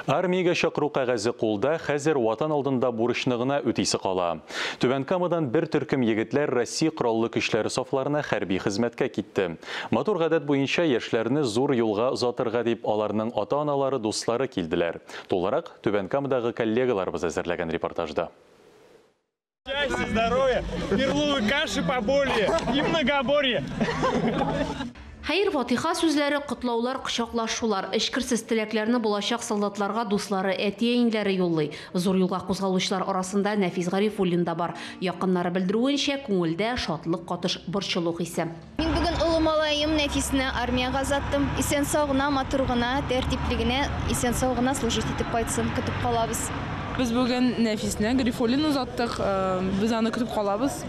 Армияга шақыру қағазы қолда, хәзер ватан алдында бурычныгына үтисе кала. Түбән Камадан бер төркем егетләр Россия кораллы көчләре сафларына хәрби хезмәткә китте. Матур гадәт буенча яшьләрне зур юлга озатырга дип аларның ата-аналары, дуслары килделәр. Толарак Түбән Камадагы коллегаларыбыз әзерләгән репортажда. Счастья, здоровья, перловой каши поболее и многоборье. Хәйр Фатиха сүзләре, котлаулар, кочаклашулар, эшкерсез теләкләрне булачак солдатларга дуслары, әти-әниләре юллый. Зур юлга кузгалучылар арасында Нәфис Гарифуллин да бар. Якыннары белдерүенчә, күңелдә шатлык катыш, борчылу хисе. Мин бүген улы малаем Нәфисне армияга озаттым. Исән сау-гына, матур гына, тәртипле генә, исән сау-гына служить итеп кайтсын, көтеп калабыз. Biz bugün Nefis'ne Garifulin uzattık. Biz onu kütüp kalabız.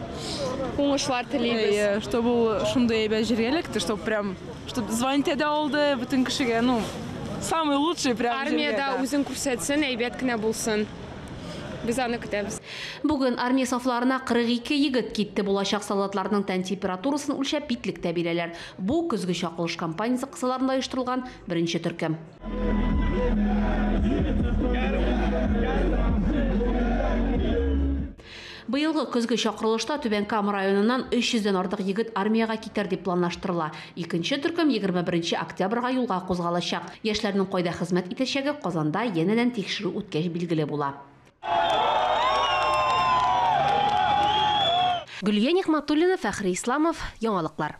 Уңышлар телибез. Чтобы шундай бәҗергәлекте, чтобы прям, чтобы звонить да алды, bütün кешегә, ну, самый лучший прям. Армияда үзен күрсәтсен, әйбәт кенә булсын. Без аны көтәбез. Бүген армия сафларына 42 егет китте. Булачак солдатларның тән температурасын үлчәп битлектә бирәләр. Бу көзгө чакылыш кампаниясе кысаларында оештырылган беренче төркем. Быелгы көзгө чакырылышта Түбән Кама районыннан 300дән артык егет армияга китер дип планлаштырыла. Икенче төркем 21 октябрьгә юлга кузгалачак. Яшьләрнең кайда хезмәт итәчәге Казанда янәдән тикшерү үткәч билгеле була. Гөлия Нигъмәтуллина, Фәхри Исламов, Яңалыклар.